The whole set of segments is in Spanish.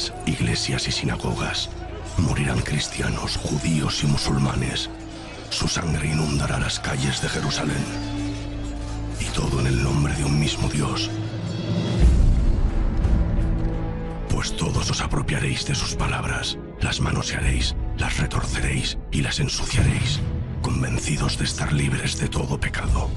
mezquitas, iglesias y sinagogas. Morirán cristianos, judíos y musulmanes. Su sangre inundará las calles de Jerusalén. Y todo en el nombre de un mismo Dios. Pues todos os apropiaréis de sus palabras, las manosearéis, las retorceréis y las ensuciaréis, convencidos de estar libres de todo pecado.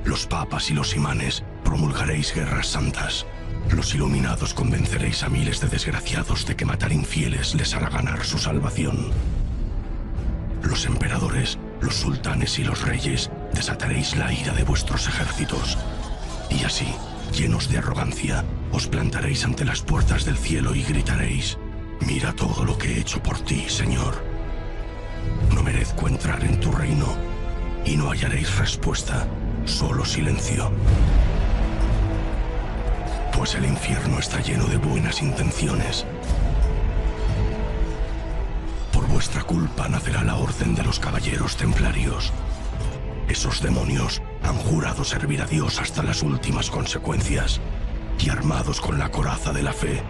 Los papas y los imanes promulgaréis guerras santas. Los iluminados convenceréis a miles de desgraciados de que matar infieles les hará ganar su salvación. Los emperadores, los sultanes y los reyes desataréis la ira de vuestros ejércitos. Y así, llenos de arrogancia, os plantaréis ante las puertas del cielo y gritaréis: mira todo lo que he hecho por ti, Señor. No merezco entrar en tu reino. Y no hallaréis respuesta, solo silencio. Pues el infierno está lleno de buenas intenciones. Por vuestra culpa nacerá la Orden de los Caballeros Templarios. Esos demonios han jurado servir a Dios hasta las últimas consecuencias, y armados con la coraza de la fe,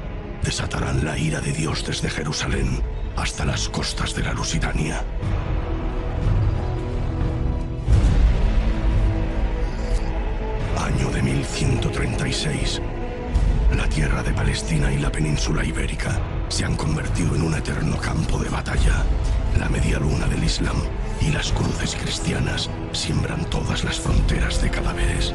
desatarán la ira de Dios desde Jerusalén hasta las costas de la Lusitania. Año de 1136. La tierra de Palestina y la península ibérica se han convertido en un eterno campo de batalla. La media luna del Islam y las cruces cristianas siembran todas las fronteras de cadáveres.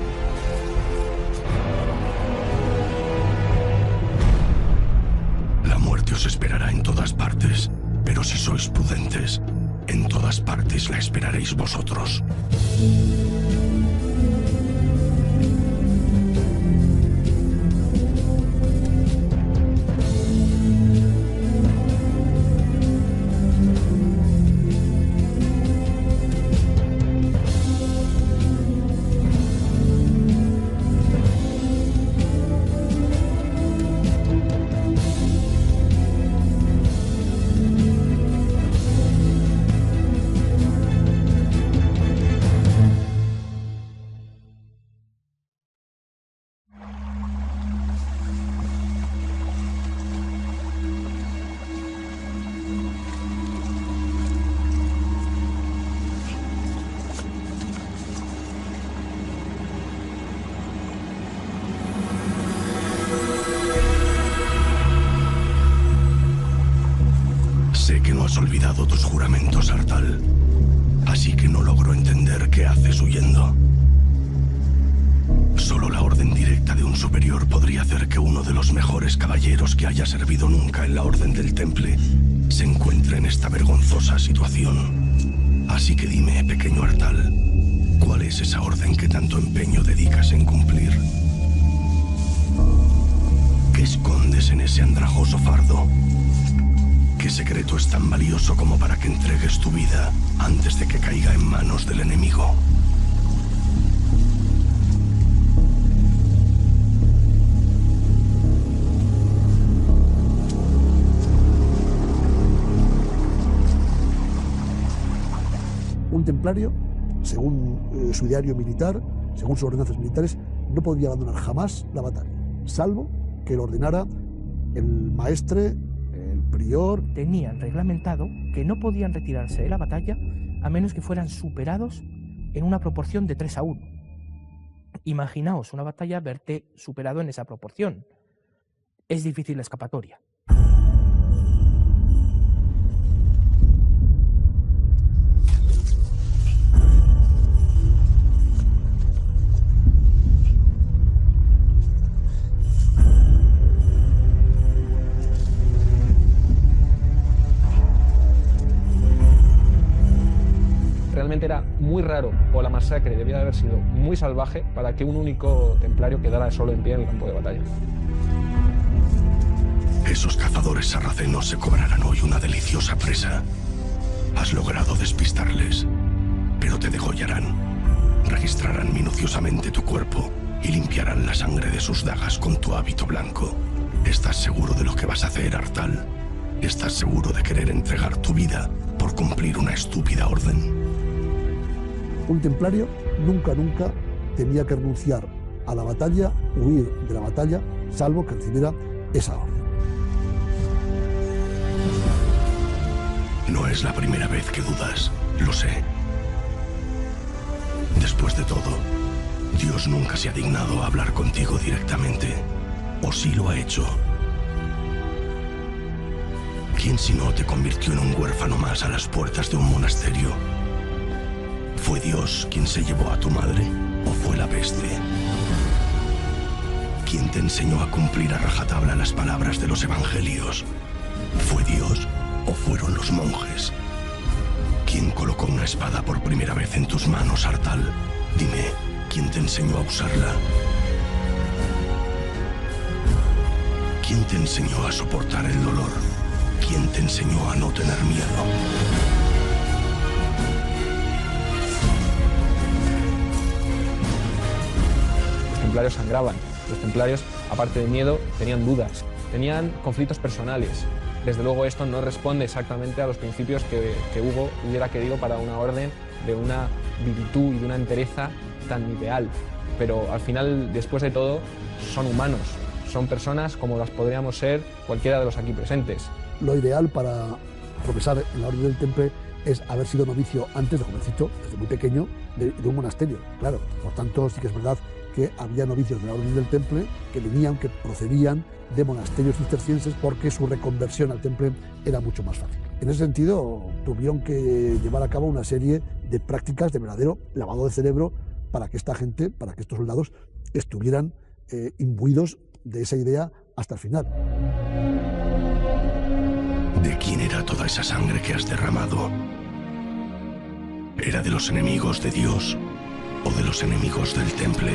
La muerte os esperará en todas partes, pero si sois prudentes, en todas partes la esperaréis vosotros. Sé que no has olvidado tus juramentos, Artal. Así que no logro entender qué haces huyendo. Solo la orden directa de un superior podría hacer que uno de los mejores caballeros que haya servido nunca en la Orden del Temple se encuentre en esta vergonzosa situación. Así que dime, pequeño Artal, ¿cuál es esa orden que tanto empeño dedicas en cumplir? ¿Qué escondes en ese andrajoso fardo? ¿Qué secreto es tan valioso como para que entregues tu vida antes de que caiga en manos del enemigo? Un templario, según su diario militar, según sus ordenanzas militares, no podía abandonar jamás la batalla, salvo que lo ordenara el maestre, el prior. Tenían reglamentado que no podían retirarse de la batalla a menos que fueran superados en una proporción de 3-1. Imaginaos una batalla verte superado en esa proporción. Es difícil la escapatoria. Realmente era muy raro, o la masacre debía de haber sido muy salvaje para que un único templario quedara solo en pie en el campo de batalla. Esos cazadores sarracenos se cobrarán hoy una deliciosa presa. Has logrado despistarles, pero te degollarán. Registrarán minuciosamente tu cuerpo y limpiarán la sangre de sus dagas con tu hábito blanco. ¿Estás seguro de lo que vas a hacer, Artal? ¿Estás seguro de querer entregar tu vida por cumplir una estúpida orden? Un templario nunca tenía que renunciar a la batalla, huir de la batalla, salvo que recibiera esa orden. No es la primera vez que dudas, lo sé. Después de todo, Dios nunca se ha dignado a hablar contigo directamente. ¿O sí lo ha hecho? ¿Quién si no te convirtió en un huérfano más a las puertas de un monasterio? ¿Fue Dios quien se llevó a tu madre o fue la peste? ¿Quién te enseñó a cumplir a rajatabla las palabras de los evangelios? ¿Fue Dios o fueron los monjes? ¿Quién colocó una espada por primera vez en tus manos, Artal? Dime, ¿quién te enseñó a usarla? ¿Quién te enseñó a soportar el dolor? ¿Quién te enseñó a no tener miedo? Los templarios sangraban. Los templarios, aparte de miedo, tenían dudas, tenían conflictos personales. Desde luego esto no responde exactamente a los principios que Hugo hubiera querido para una orden de una virtud y de una entereza tan ideal. Pero al final, después de todo, son humanos, son personas como las podríamos ser cualquiera de los aquí presentes. Lo ideal para profesar en la Orden del Temple es haber sido novicio antes de jovencito, desde muy pequeño, de un monasterio. Claro, por tanto, sí que es verdad que había novicios de la Orden del Temple que venían, que procedían de monasterios cistercienses porque su reconversión al Temple era mucho más fácil. En ese sentido, tuvieron que llevar a cabo una serie de prácticas de verdadero lavado de cerebro para que esta gente, para que estos soldados estuvieran imbuidos de esa idea hasta el final. ¿De quién era toda esa sangre que has derramado? ¿Era de los enemigos de Dios o de los enemigos del Temple?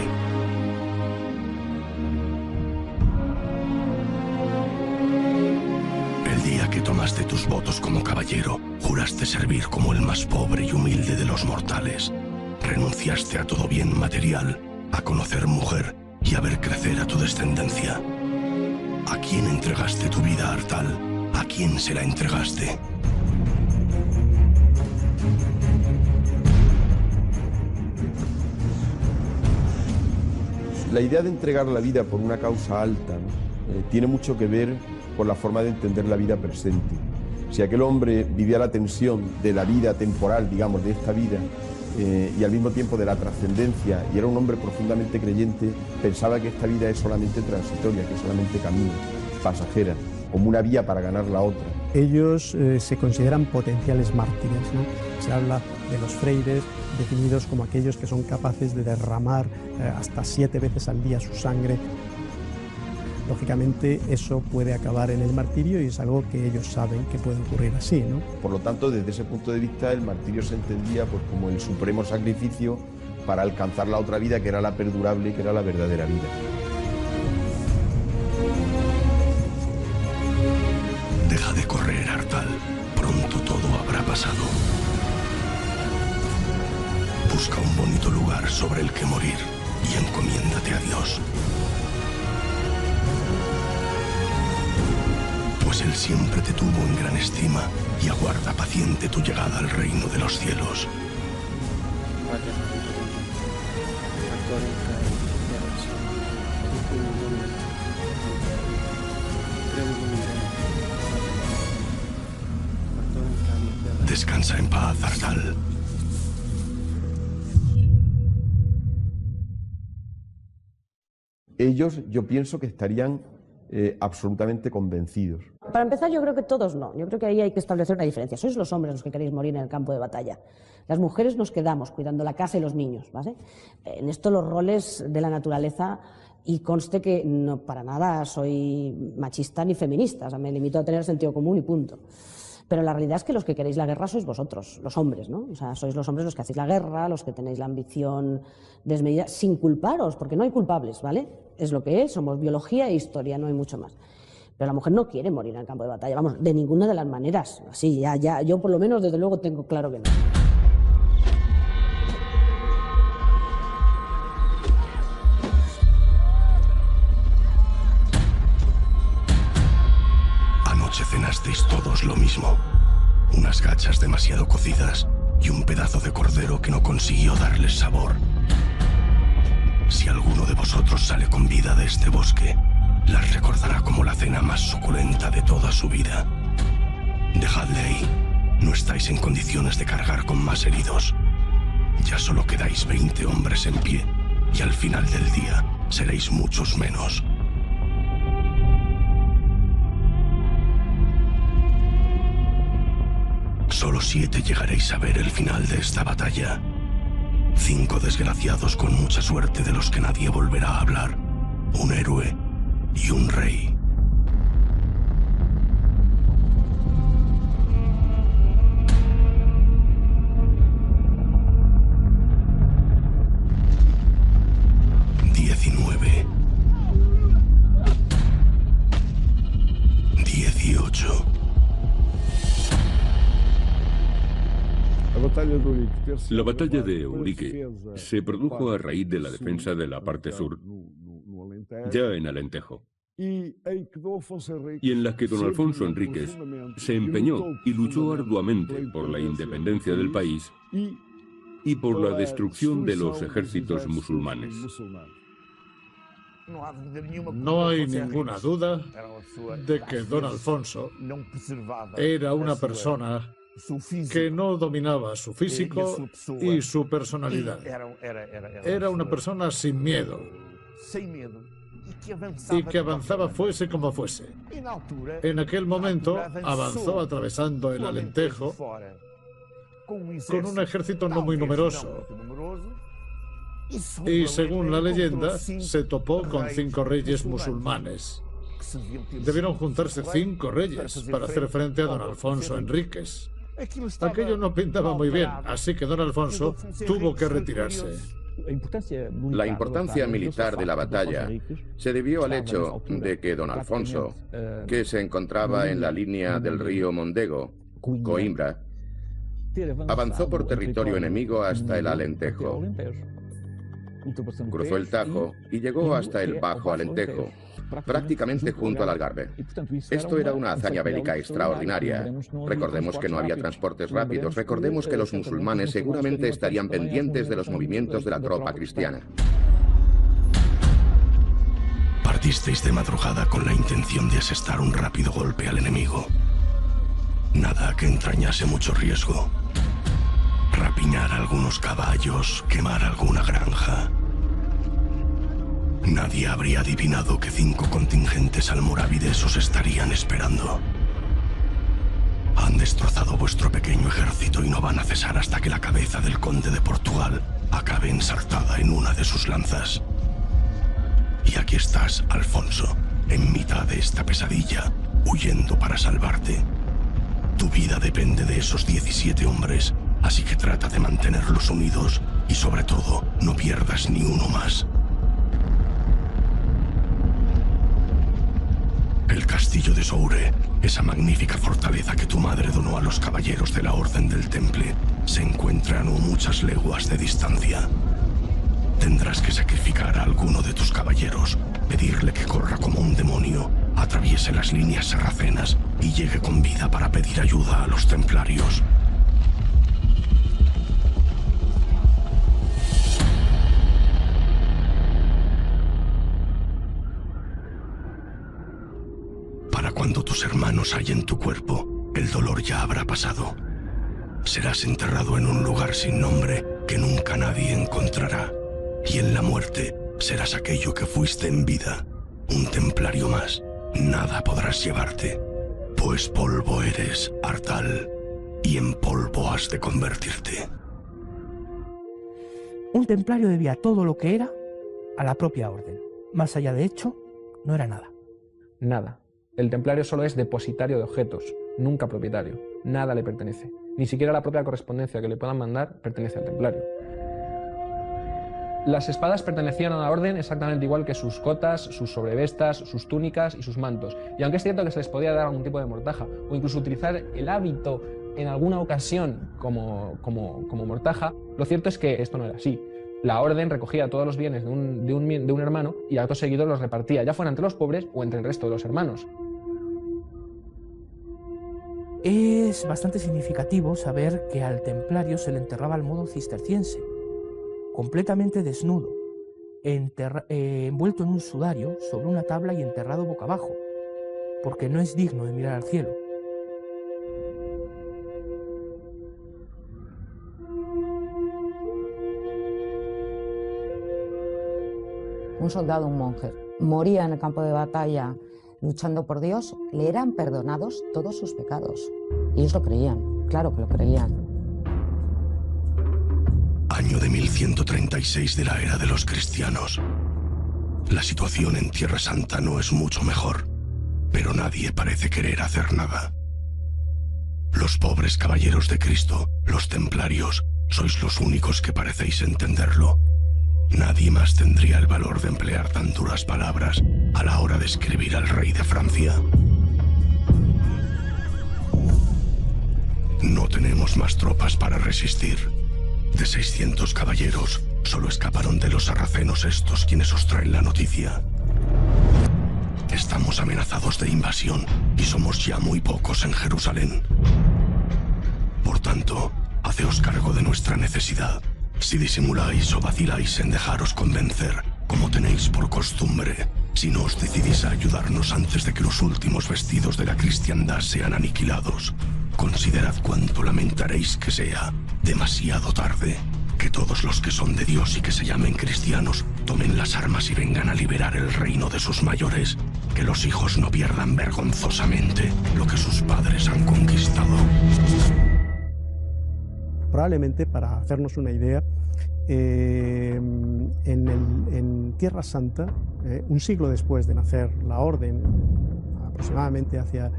El día que tomaste tus votos como caballero, juraste servir como el más pobre y humilde de los mortales. Renunciaste a todo bien material, a conocer mujer y a ver crecer a tu descendencia. ¿A quién entregaste tu vida, Artal? ¿A quién se la entregaste? La idea de entregar la vida por una causa alta, ¿no? Tiene mucho que ver con la forma de entender la vida presente. Si aquel hombre vivía la tensión de la vida temporal, digamos, de esta vida, y al mismo tiempo de la trascendencia, y era un hombre profundamente creyente, pensaba que esta vida es solamente transitoria, que es solamente camino, pasajera, como una vía para ganar la otra. Ellos se consideran potenciales mártires, ¿no? Se habla de los freires definidos como aquellos que son capaces de derramar hasta 7 veces al día su sangre. Lógicamente eso puede acabar en el martirio y es algo que ellos saben que puede ocurrir así, ¿no? Por lo tanto, desde ese punto de vista, el martirio se entendía pues, como el supremo sacrificio para alcanzar la otra vida, que era la perdurable, que era la verdadera vida. Deja de correr, Artal. Pronto todo habrá pasado. Busca un bonito lugar sobre el que morir y encomiéndate a Dios. Pues Él siempre te tuvo en gran estima y aguarda paciente tu llegada al reino de los cielos. Descansa en paz, Artal. Ellos, yo pienso que estarían absolutamente convencidos. Para empezar, yo creo que todos no. Yo creo que ahí hay que establecer una diferencia. Sois los hombres los que queréis morir en el campo de batalla. Las mujeres nos quedamos cuidando la casa y los niños, ¿vale? En esto los roles de la naturaleza, y conste que no para nada soy machista ni feminista, o sea, me limito a tener sentido común y punto. Pero la realidad es que los que queréis la guerra sois vosotros, los hombres, ¿no? O sea, sois los hombres los que hacéis la guerra, los que tenéis la ambición desmedida, sin culparos, porque no hay culpables, ¿vale? Es lo que es, somos biología e historia, no hay mucho más. Pero la mujer no quiere morir en el campo de batalla, vamos, de ninguna de las maneras. Así, ya, yo por lo menos, desde luego, tengo claro que no. Anoche cenasteis todos lo mismo. Unas gachas demasiado cocidas y un pedazo de cordero que no consiguió darles sabor. Si alguno de vosotros sale con vida de este bosque, las recordará como la cena más suculenta de toda su vida. Dejadle ahí, No estáis en condiciones de cargar con más heridos. Ya solo quedáis 20 hombres en pie, y al final del día seréis muchos menos. Solo 7 llegaréis a ver el final de esta batalla. 5 desgraciados con mucha suerte de los que nadie volverá a hablar. Un héroe y un rey. La batalla de Eurique se produjo a raíz de la defensa de la parte sur, ya en Alentejo, y en la que don Alfonso Enríquez se empeñó y luchó arduamente por la independencia del país y por la destrucción de los ejércitos musulmanes. No hay ninguna duda de que don Alfonso era una persona que no dominaba su físico y su personalidad. Era una persona sin miedo y que avanzaba fuese como fuese. En aquel momento avanzó atravesando el Alentejo con un ejército no muy numeroso y, según la leyenda, se topó con 5 reyes musulmanes. Debieron juntarse 5 reyes para hacer frente a don Alfonso Enríquez. Aquello no pintaba muy bien, así que don Alfonso tuvo que retirarse. La importancia militar de la batalla se debió al hecho de que don Alfonso, que se encontraba en la línea del río Mondego, Coimbra, avanzó por territorio enemigo hasta el Alentejo. Cruzó el Tajo y llegó hasta el Bajo Alentejo, prácticamente junto al Algarve. Esto era una hazaña bélica extraordinaria. Recordemos que no había transportes rápidos. Recordemos que los musulmanes seguramente estarían pendientes de los movimientos de la tropa cristiana. Partisteis de madrugada con la intención de asestar un rápido golpe al enemigo. Nada que entrañase mucho riesgo. Rapiñar algunos caballos, quemar alguna granja. Nadie habría adivinado que 5 contingentes almorávides os estarían esperando. Han destrozado vuestro pequeño ejército y no van a cesar hasta que la cabeza del conde de Portugal acabe ensartada en una de sus lanzas. Y aquí estás, Alfonso, en mitad de esta pesadilla, huyendo para salvarte. Tu vida depende de esos 17 hombres, así que trata de mantenerlos unidos y, sobre todo, no pierdas ni uno más. El castillo de Soure, esa magnífica fortaleza que tu madre donó a los caballeros de la Orden del Temple, se encuentra a no muchas leguas de distancia. Tendrás que sacrificar a alguno de tus caballeros, pedirle que corra como un demonio, atraviese las líneas sarracenas y llegue con vida para pedir ayuda a los templarios. Para cuando tus hermanos hallen tu cuerpo, el dolor ya habrá pasado. Serás enterrado en un lugar sin nombre que nunca nadie encontrará. Y en la muerte serás aquello que fuiste en vida, un templario más. Nada podrás llevarte, pues polvo eres, Artal, y en polvo has de convertirte. Un templario debía todo lo que era a la propia orden. Más allá de hecho, no era nada. Nada. El templario solo es depositario de objetos, nunca propietario. Nada le pertenece. Ni siquiera la propia correspondencia que le puedan mandar pertenece al templario. Las espadas pertenecían a la orden exactamente igual que sus cotas, sus sobrevestas, sus túnicas y sus mantos. Y aunque es cierto que se les podía dar algún tipo de mortaja o incluso utilizar el hábito en alguna ocasión como mortaja, lo cierto es que esto no era así. La orden recogía todos los bienes de un hermano y acto seguido los repartía, ya fuera entre los pobres o entre el resto de los hermanos. Es bastante significativo saber que al templario se le enterraba al modo cisterciense, completamente desnudo, envuelto en un sudario sobre una tabla y enterrado boca abajo, porque no es digno de mirar al cielo. un soldado, un monje, moría en el campo de batalla luchando por Dios, le eran perdonados todos sus pecados. Y ellos lo creían, claro que lo creían. Año de 1136 de la era de los cristianos. La situación en Tierra Santa no es mucho mejor, pero nadie parece querer hacer nada. Los pobres caballeros de Cristo, los templarios, sois los únicos que parecéis entenderlo. Nadie más tendría el valor de emplear tan duras palabras a la hora de escribir al rey de Francia. No tenemos más tropas para resistir. De 600 caballeros, solo escaparon de los sarracenos estos quienes os traen la noticia. Estamos amenazados de invasión y somos ya muy pocos en Jerusalén. Por tanto, haceos cargo de nuestra necesidad. Si disimuláis o vaciláis en dejaros convencer, como tenéis por costumbre, si no os decidís a ayudarnos antes de que los últimos vestidos de la cristiandad sean aniquilados, considerad cuánto lamentaréis que sea demasiado tarde, que todos los que son de Dios y que se llamen cristianos tomen las armas y vengan a liberar el reino de sus mayores, que los hijos no pierdan vergonzosamente lo que sus padres han conquistado. Probablemente, para hacernos una idea, en Tierra Santa, un siglo después de nacer la orden, aproximadamente hacia,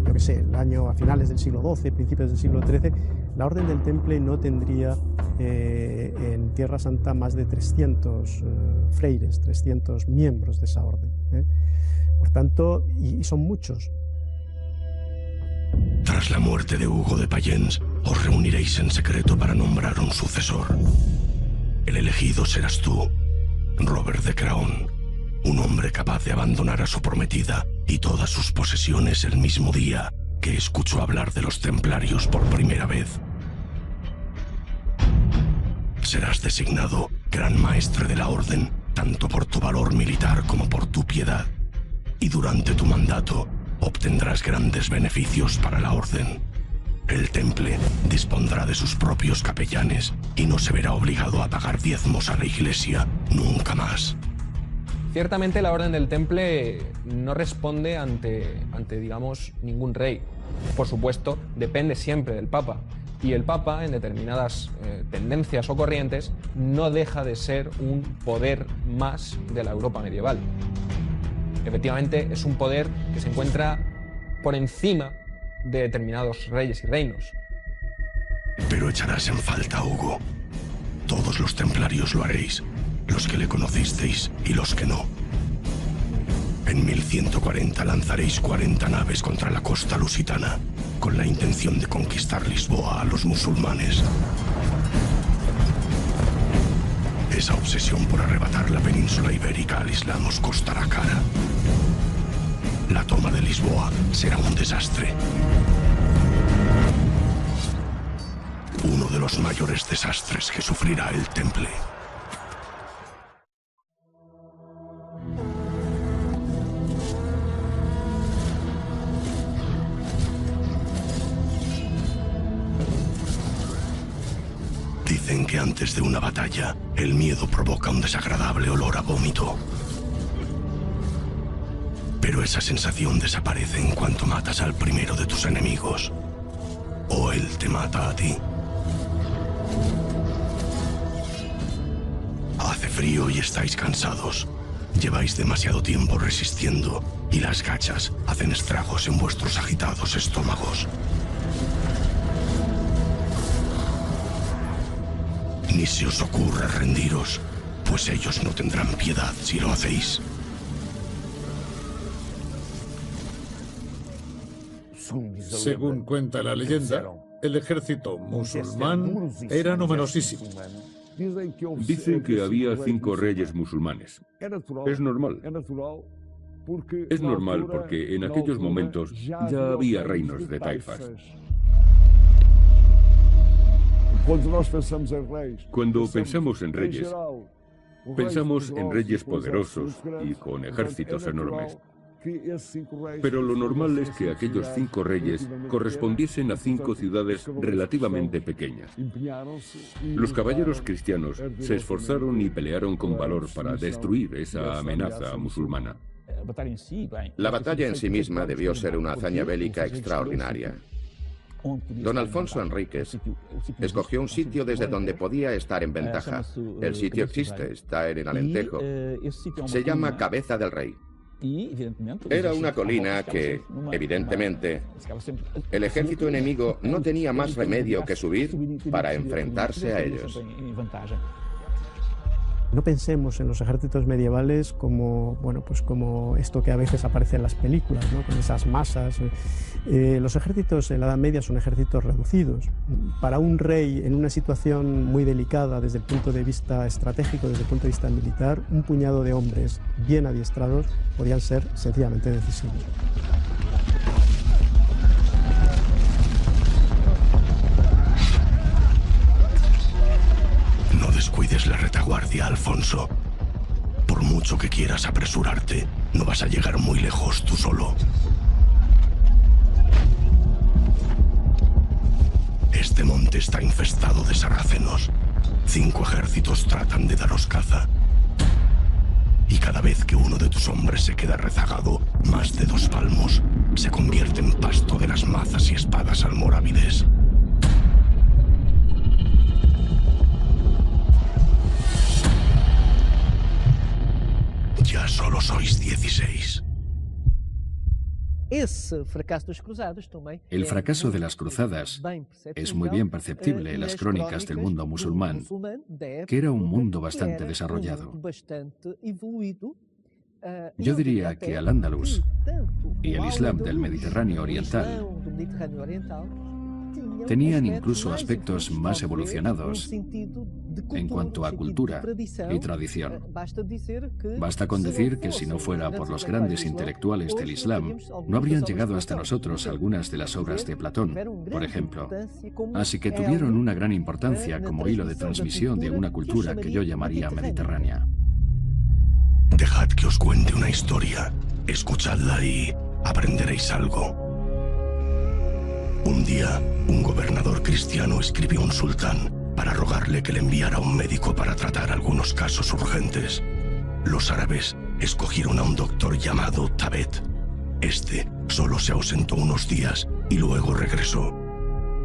yo qué sé, el año a finales del siglo XII, principios del siglo XIII, la Orden del Temple no tendría en Tierra Santa más de 300 freires, 300 miembros de esa orden. Por tanto, y son muchos. Tras la muerte de Hugo de Payens, os reuniréis en secreto para nombrar un sucesor. El elegido serás tú, Robert de Craon, un hombre capaz de abandonar a su prometida y todas sus posesiones el mismo día que escuchó hablar de los templarios por primera vez. Serás designado gran maestre de la orden, tanto por tu valor militar como por tu piedad, y durante tu mandato obtendrás grandes beneficios para la orden. El Temple dispondrá de sus propios capellanes y no se verá obligado a pagar diezmos a la Iglesia nunca más. Ciertamente la Orden del Temple no responde ante digamos, ningún rey. Por supuesto, depende siempre del Papa. Y el Papa, en determinadas tendencias o corrientes, no deja de ser un poder más de la Europa medieval. Efectivamente, es un poder que se encuentra por encima de determinados reyes y reinos. Pero echarás en falta a Hugo. Todos los templarios lo haréis, los que le conocisteis y los que no. En 1140 lanzaréis 40 naves contra la costa lusitana, con la intención de conquistar Lisboa a los musulmanes. Esa obsesión por arrebatar la península ibérica al Islam os costará cara. La toma de Lisboa será un desastre. Uno de los mayores desastres que sufrirá el Temple. Dicen que antes de una batalla, el miedo provoca un desagradable olor a vómito. Pero esa sensación desaparece en cuanto matas al primero de tus enemigos. O él te mata a ti. Hace frío y estáis cansados. Lleváis demasiado tiempo resistiendo y las gachas hacen estragos en vuestros agitados estómagos. Ni se os ocurra rendiros, pues ellos no tendrán piedad si lo hacéis. Según cuenta la leyenda, el ejército musulmán era numerosísimo. Dicen que había 5 reyes musulmanes. Es normal. Es normal porque en aquellos momentos ya había reinos de taifas. Cuando pensamos en reyes, pensamos en reyes poderosos y con ejércitos enormes. Pero lo normal es que aquellos 5 reyes correspondiesen a 5 ciudades relativamente pequeñas. Los caballeros cristianos se esforzaron y pelearon con valor para destruir esa amenaza musulmana. La batalla en sí misma debió ser una hazaña bélica extraordinaria. Don Alfonso Enríquez escogió un sitio desde donde podía estar en ventaja. El sitio existe, está en el Alentejo. Se llama Cabeza del Rey. Era una colina que, evidentemente, el ejército enemigo no tenía más remedio que subir para enfrentarse a ellos. No pensemos en los ejércitos medievales como, bueno, pues como esto que a veces aparece en las películas, ¿no? Con esas masas. Los ejércitos en la Edad Media son ejércitos reducidos. Para un rey en una situación muy delicada desde el punto de vista estratégico, desde el punto de vista militar, un puñado de hombres bien adiestrados podían ser sencillamente decisivos. No descuides la retaguardia, Alfonso. Por mucho que quieras apresurarte, no vas a llegar muy lejos tú solo. Este monte está infestado de sarracenos. 5 ejércitos tratan de daros caza. Y cada vez que uno de tus hombres se queda rezagado más de 2 palmos, se convierte en pasto de las mazas y espadas almorávides. Ya solo sois 16. El fracaso de las cruzadas es muy bien perceptible en las crónicas del mundo musulmán, que era un mundo bastante desarrollado. Yo diría que Al-Ándalus y el Islam del Mediterráneo Oriental tenían incluso aspectos más evolucionados en cuanto a cultura y tradición. Basta con decir que si no fuera por los grandes intelectuales del Islam, no habrían llegado hasta nosotros algunas de las obras de Platón, por ejemplo. Así que tuvieron una gran importancia como hilo de transmisión de una cultura que yo llamaría mediterránea. Dejad que os cuente una historia. Escuchadla y aprenderéis algo. Un día, un gobernador cristiano escribió a un sultán para rogarle que le enviara un médico para tratar algunos casos urgentes. Los árabes escogieron a un doctor llamado Tabet. Este solo se ausentó unos días y luego regresó.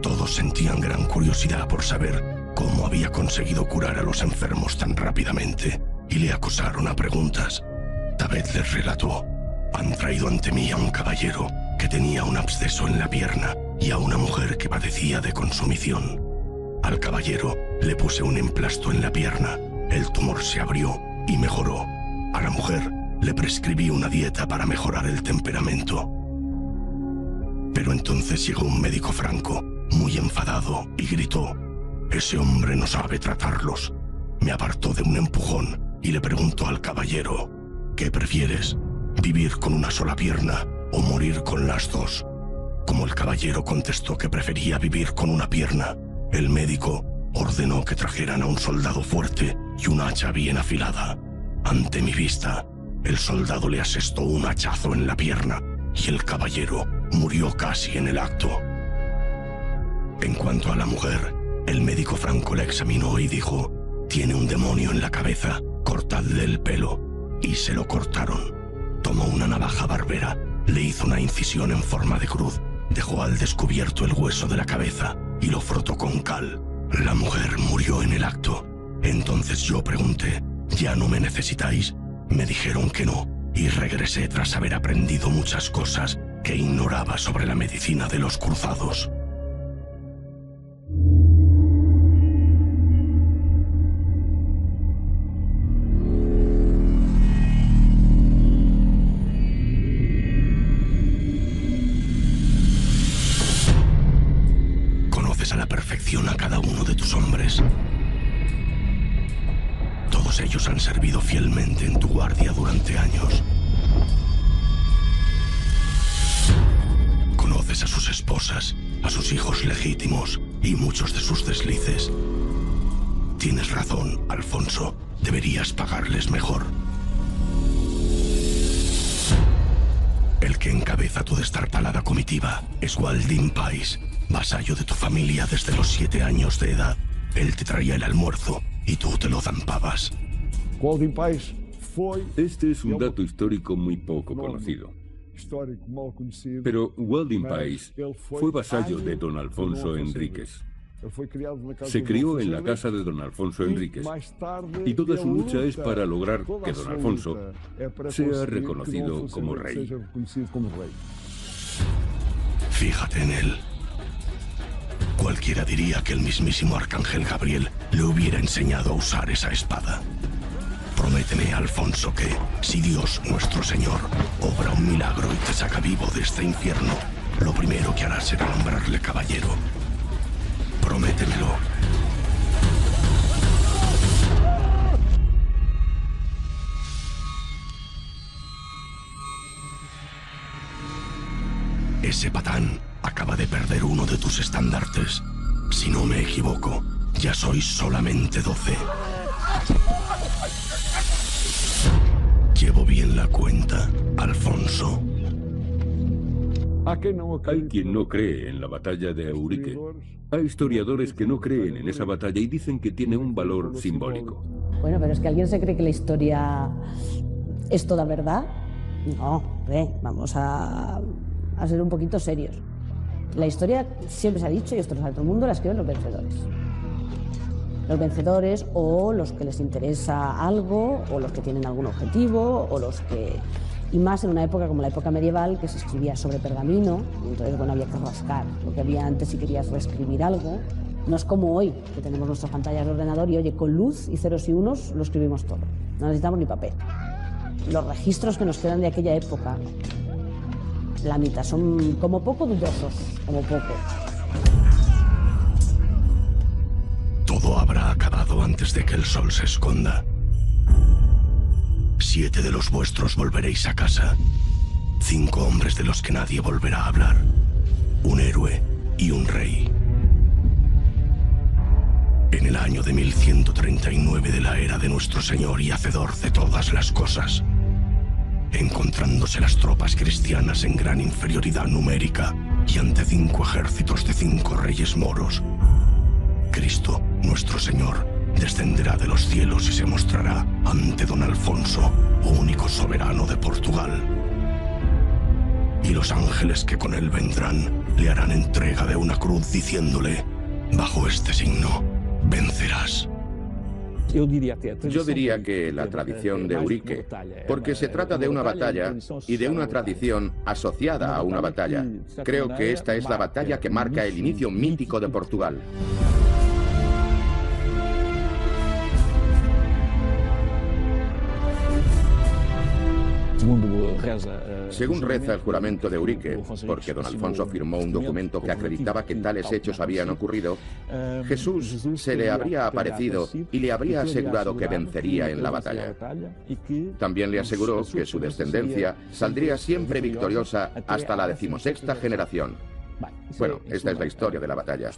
Todos sentían gran curiosidad por saber cómo había conseguido curar a los enfermos tan rápidamente y le acosaron a preguntas. Tabet les relató: han traído ante mí a un caballero que tenía un absceso en la pierna y a una mujer que padecía de consumición. Al caballero le puse un emplasto en la pierna, el tumor se abrió y mejoró. A la mujer le prescribí una dieta para mejorar el temperamento. Pero entonces llegó un médico franco, muy enfadado, y gritó: ese hombre no sabe tratarlos. Me apartó de un empujón y le preguntó al caballero: ¿qué prefieres? ¿Vivir con una sola pierna o morir con las 2? Como el caballero contestó que prefería vivir con una pierna, el médico ordenó que trajeran a un soldado fuerte y una hacha bien afilada. Ante mi vista, el soldado le asestó un hachazo en la pierna y el caballero murió casi en el acto. En cuanto a la mujer, el médico franco la examinó y dijo: tiene un demonio en la cabeza, cortadle el pelo. Y se lo cortaron. Tomó una navaja barbera, le hizo una incisión en forma de cruz, dejó al descubierto el hueso de la cabeza y lo frotó con cal. La mujer murió en el acto. Entonces yo pregunté: ¿ya no me necesitáis? Me dijeron que no, y regresé tras haber aprendido muchas cosas que ignoraba sobre la medicina de los cruzados. A la perfección a cada uno de tus hombres. Todos ellos han servido fielmente en tu guardia durante años. Conoces a sus esposas, a sus hijos legítimos y muchos de sus deslices. Tienes razón, Alfonso. Deberías pagarles mejor. que encabeza tu destartalada comitiva es Waldin Pais, vasallo de tu familia desde los 7 años de edad. Él te traía el almuerzo y tú te lo zampabas. Este es un dato histórico muy poco conocido. Pero Waldin Pais fue vasallo de don Alfonso Enríquez. Se crió en la casa de don Alfonso Enríquez y toda su lucha es para lograr que don Alfonso sea reconocido como rey. Fíjate en él. Cualquiera diría que el mismísimo Arcángel Gabriel le hubiera enseñado a usar esa espada. Prométeme, Alfonso, que si Dios, nuestro Señor, obra un milagro y te saca vivo de este infierno, lo primero que hará será nombrarle caballero. Prométemelo. Ese patán acaba de perder uno de tus estandartes. Si no me equivoco, ya sois solamente 12. ¿Llevo bien la cuenta, Alfonso? Hay quien no cree en la batalla de Eurique. Hay historiadores que no creen en esa batalla y dicen que tiene un valor simbólico. Bueno, pero es que alguien se cree que la historia es toda verdad. No, vamos a ser un poquito serios. La historia siempre se ha dicho, y esto lo sabe todo el mundo, la escriben los vencedores. Los vencedores, o los que les interesa algo, o los que tienen algún objetivo, o los que... Y más en una época como la época medieval, que se escribía sobre pergamino, y entonces, bueno, había que rascar lo que había antes si querías reescribir algo. No es como hoy, que tenemos nuestras pantallas de ordenador y, oye, con luz y ceros y unos lo escribimos todo. No necesitamos ni papel. Los registros que nos quedan de aquella época, la mitad son como poco dudosos, como poco. Todo habrá acabado antes de que el sol se esconda. 7 de los vuestros volveréis a casa. 5 hombres de los que nadie volverá a hablar. Un héroe y un rey. En el año de 1139 de la era de nuestro Señor y Hacedor de todas las cosas, encontrándose las tropas cristianas en gran inferioridad numérica y ante 5 ejércitos de 5 reyes moros, Cristo, nuestro Señor, descenderá de los cielos y se mostrará ante don Alfonso, único soberano de Portugal. Y los ángeles que con él vendrán le harán entrega de una cruz diciéndole, bajo este signo, vencerás. Yo diría que la tradición de Eurique, porque se trata de una batalla y de una tradición asociada a una batalla. Creo que esta es la batalla que marca el inicio mítico de Portugal. Según reza el juramento de Eurique, porque don Alfonso firmó un documento que acreditaba que tales hechos habían ocurrido, Jesús se le habría aparecido y le habría asegurado que vencería en la batalla. También le aseguró que su descendencia saldría siempre victoriosa hasta la 16ª generación. Bueno, esta es la historia de la batalla.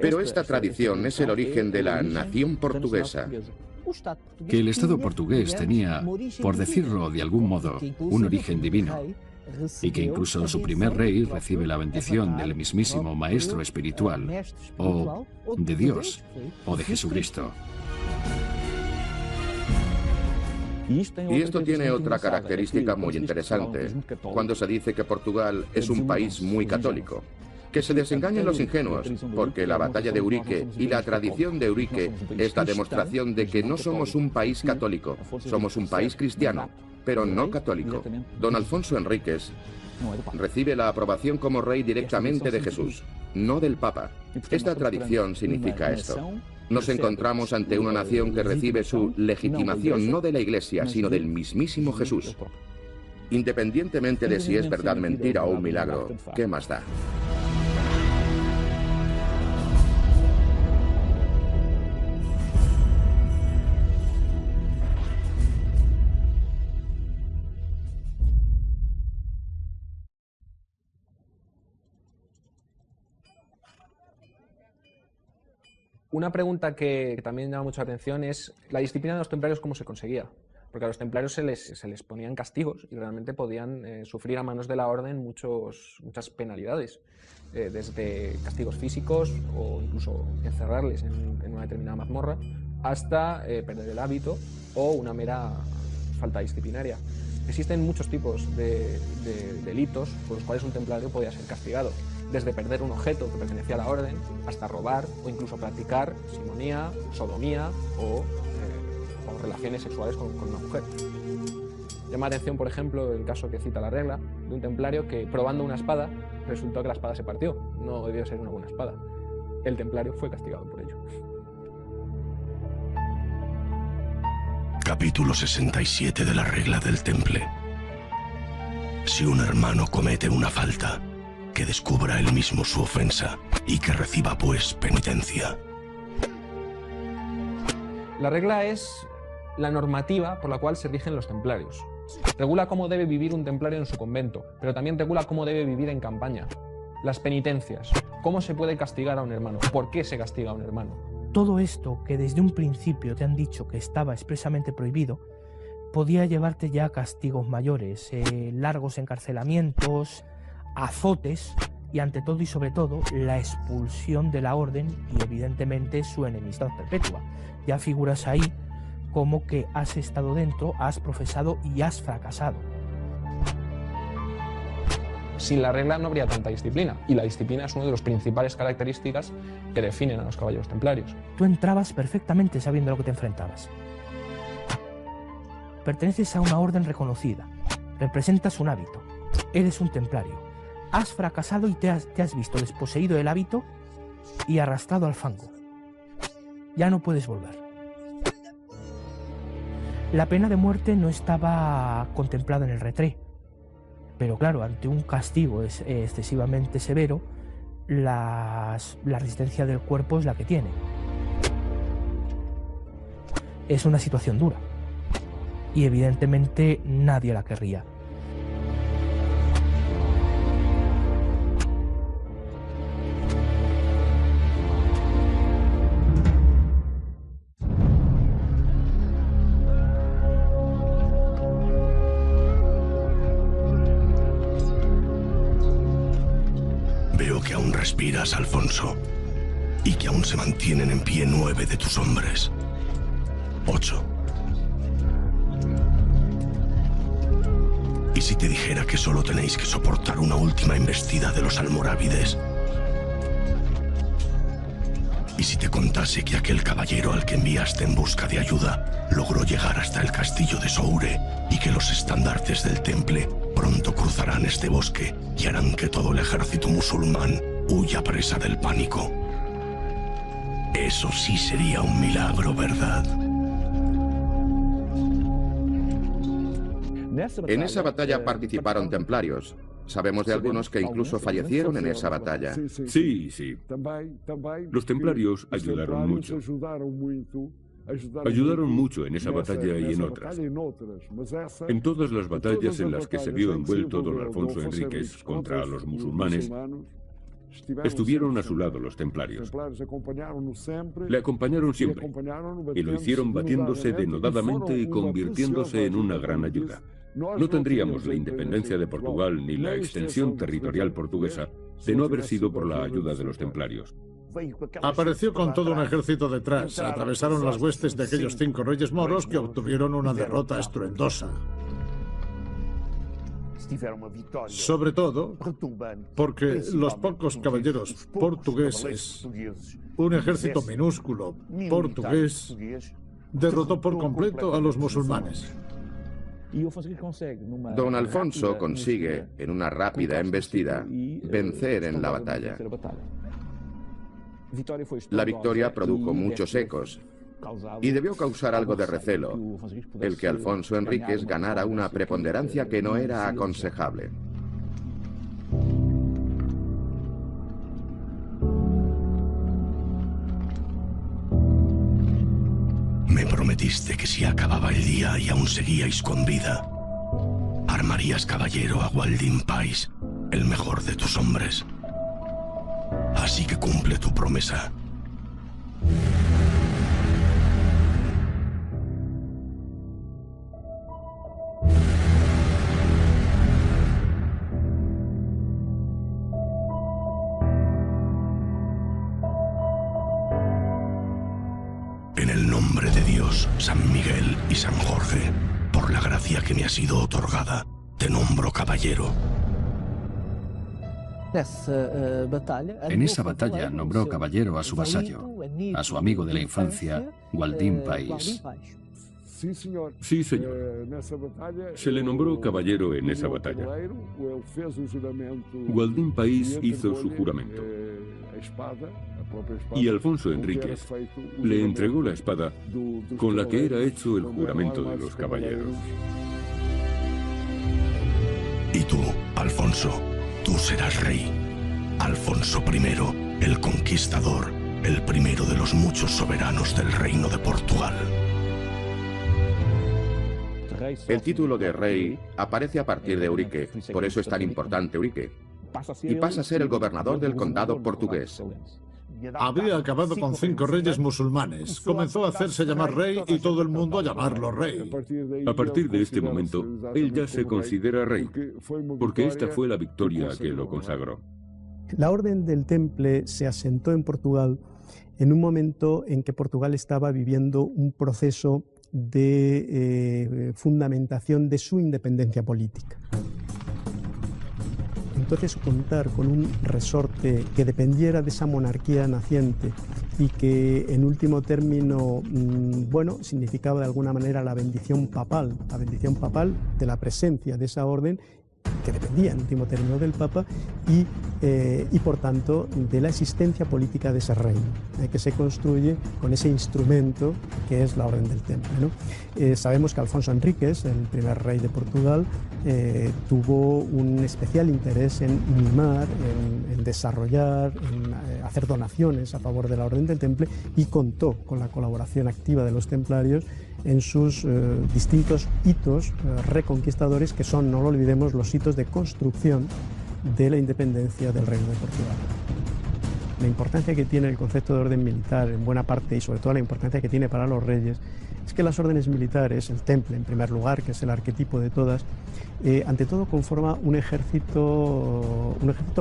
Pero esta tradición es el origen de la nación portuguesa. Que el Estado portugués tenía, por decirlo de algún modo, un origen divino, y que incluso su primer rey recibe la bendición del mismísimo Maestro Espiritual, o de Dios, o de Jesucristo. Y esto tiene otra característica muy interesante, cuando se dice que Portugal es un país muy católico. Que se desengañen los ingenuos, porque la batalla de Eurique y la tradición de Eurique es la demostración de que no somos un país católico, somos un país cristiano, pero no católico. Don Alfonso Enríquez recibe la aprobación como rey directamente de Jesús, no del Papa. Esta tradición significa esto. Nos encontramos ante una nación que recibe su legitimación no de la Iglesia, sino del mismísimo Jesús. Independientemente de si es verdad, mentira o un milagro, ¿qué más da? Una pregunta que también llama mucha atención es la disciplina de los templarios, ¿cómo se conseguía? porque a los templarios se les ponían castigos y realmente podían sufrir a manos de la orden muchas penalidades, desde castigos físicos o incluso encerrarles en una determinada mazmorra, hasta perder el hábito o una mera falta disciplinaria. Existen muchos tipos de delitos por los cuales un templario podía ser castigado, desde perder un objeto que pertenecía a la orden, hasta robar o incluso practicar simonía, sodomía o relaciones sexuales con una mujer. Llama la atención, por ejemplo, el caso que cita la regla de un templario que, probando una espada, resultó que la espada se partió. No debió ser una buena espada. El templario fue castigado por ello. Capítulo 67 de la regla del temple. Si un hermano comete una falta, que descubra él mismo su ofensa y que reciba pues penitencia. La regla es la normativa por la cual se rigen los templarios. Regula cómo debe vivir un templario en su convento, pero también regula cómo debe vivir en campaña. Las penitencias, cómo se puede castigar a un hermano, por qué se castiga a un hermano. Todo esto que desde un principio te han dicho que estaba expresamente prohibido, podía llevarte ya a castigos mayores, largos encarcelamientos, azotes y ante todo y sobre todo la expulsión de la orden y evidentemente su enemistad perpetua. Ya figuras ahí como que has estado dentro, has profesado y has fracasado. Sin la regla no habría tanta disciplina, y la disciplina es una de las principales características que definen a los caballeros templarios. Tú entrabas perfectamente sabiendo a lo que te enfrentabas. Perteneces a una orden reconocida, representas un hábito, eres un templario. Has fracasado y te has visto desposeído del hábito y arrastrado al fango. Ya no puedes volver. La pena de muerte no estaba contemplada en el retré, pero claro, ante un castigo excesivamente severo, la resistencia del cuerpo es la que tiene. Es una situación dura y evidentemente nadie la querría. Veo que aún respiras, Alfonso, y que aún se mantienen en pie 9 de tus hombres. 8. ¿Y si te dijera que solo tenéis que soportar una última embestida de los almorávides? ¿Y si te contase que aquel caballero al que enviaste en busca de ayuda logró llegar hasta el castillo de Soure y que los estandartes del temple pronto cruzarán este bosque y harán que todo el ejército musulmán huya presa del pánico? Eso sí sería un milagro, ¿verdad? En esa batalla participaron templarios. Sabemos de algunos que incluso fallecieron en esa batalla. Sí, sí. Los templarios ayudaron mucho. Ayudaron mucho en esa batalla y en otras. En todas las batallas en las que se vio envuelto don Alfonso Enríquez contra los musulmanes, estuvieron a su lado los templarios. Le acompañaron siempre y lo hicieron batiéndose denodadamente y convirtiéndose en una gran ayuda. No tendríamos la independencia de Portugal ni la extensión territorial portuguesa de no haber sido por la ayuda de los templarios. Apareció con todo un ejército detrás. Atravesaron las huestes de aquellos 5 reyes moros que obtuvieron una derrota estruendosa. Sobre todo porque los pocos caballeros portugueses, un ejército minúsculo portugués, derrotó por completo a los musulmanes. Don Alfonso consigue, en una rápida embestida, vencer en la batalla. La victoria produjo muchos ecos y debió causar algo de recelo, el que Alfonso Enríquez ganara una preponderancia que no era aconsejable. Me prometiste que si acababa el día y aún seguíais con vida, armarías caballero a Gualdín Pais, el mejor de tus hombres. Así que cumple tu promesa. nombre de Dios, San Miguel y San Jorge, por la gracia que me ha sido otorgada, te nombro caballero. En esa batalla nombró caballero a su vasallo, a su amigo de la infancia, Gualdín País. Sí, señor. Se le nombró caballero en esa batalla. Gualdín País hizo su juramento. Y Alfonso Enríquez le entregó la espada con la que era hecho el juramento de los caballeros. Y tú, Alfonso, tú serás rey. Alfonso I, el conquistador, el primero de los muchos soberanos del reino de Portugal. El título de rey aparece a partir de Eurique, por eso es tan importante Eurique, y pasa a ser el gobernador del condado portugués. Había acabado con 5 reyes musulmanes. Comenzó a hacerse llamar rey y todo el mundo a llamarlo rey. A partir de este momento, él ya se considera rey, porque esta fue la victoria que lo consagró. La Orden del Temple se asentó en Portugal en un momento en que Portugal estaba viviendo un proceso de fundamentación de su independencia política. Entonces, contar con un resorte que dependiera de esa monarquía naciente y que en último término, bueno, significaba de alguna manera la bendición papal de la presencia de esa orden, que dependía en último término del Papa y por tanto de la existencia política de ese reino, que se construye con ese instrumento que es la Orden del Temple, ¿no? Sabemos que Alfonso Enríquez, el primer rey de Portugal, tuvo un especial interés en mimar, en desarrollar, en hacer donaciones a favor de la Orden del Temple y contó con la colaboración activa de los templarios en sus distintos hitos reconquistadores, que son, no lo olvidemos, los hitos de construcción de la independencia del Reino de Portugal. La importancia que tiene el concepto de orden militar en buena parte y sobre todo la importancia que tiene para los reyes es que las órdenes militares, el temple en primer lugar, que es el arquetipo de todas, ante todo conforma un ejército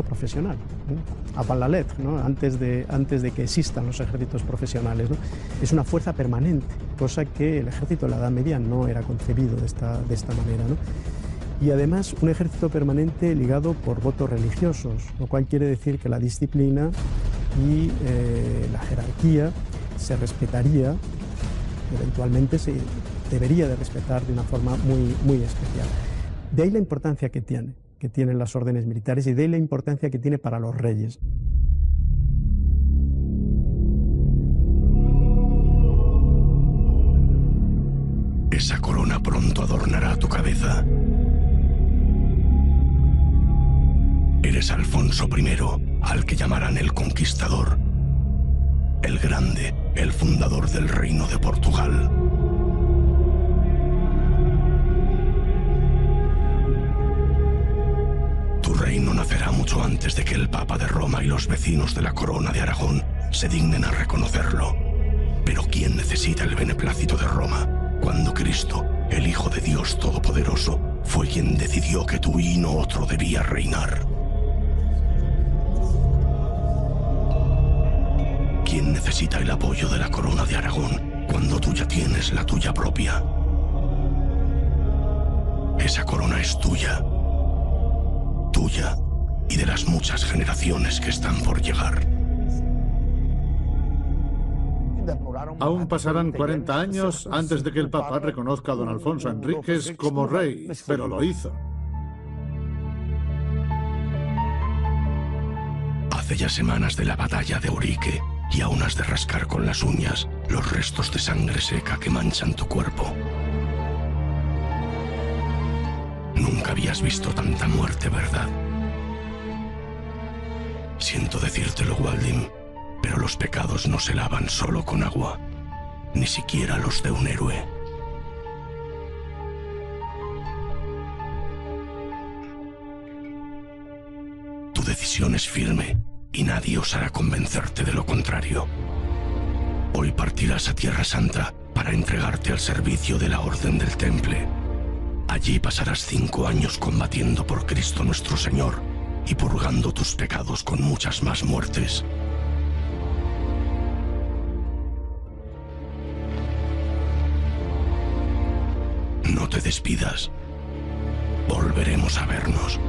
profesional, ¿no? Avant la lettre, ¿no? antes de que existan los ejércitos profesionales, ¿no? Es una fuerza permanente, cosa que el ejército de la Edad Media no era concebido de esta manera, ¿no? Y además un ejército permanente ligado por votos religiosos, lo cual quiere decir que la disciplina y la jerarquía se respetaría, eventualmente se debería de respetar de una forma muy, muy especial. De ahí la importancia que tienen las órdenes militares y de ahí la importancia que tiene para los reyes. Esa corona pronto adornará tu cabeza. Eres Alfonso I, al que llamarán el Conquistador, el Grande, el fundador del Reino de Portugal. Tu reino nacerá mucho antes de que el Papa de Roma y los vecinos de la Corona de Aragón se dignen a reconocerlo. Pero ¿quién necesita el beneplácito de Roma cuando Cristo, el Hijo de Dios Todopoderoso, fue quien decidió que tú y no otro debía reinar? ¿Quién necesita el apoyo de la Corona de Aragón cuando tú ya tienes la tuya propia? Esa corona es tuya. Tuya y de las muchas generaciones que están por llegar. Aún pasarán 40 años antes de que el Papa reconozca a don Alfonso Enríquez como rey, pero lo hizo. Hace ya semanas de la batalla de Eurique y aún has de rascar con las uñas los restos de sangre seca que manchan tu cuerpo. Nunca habías visto tanta muerte, ¿verdad? Siento decírtelo, Gualdín, pero los pecados no se lavan solo con agua, ni siquiera los de un héroe. Tu decisión es firme y nadie osará convencerte de lo contrario. Hoy partirás a Tierra Santa para entregarte al servicio de la Orden del Temple. Allí pasarás 5 años combatiendo por Cristo nuestro Señor y purgando tus pecados con muchas más muertes. despidas. Volveremos a vernos.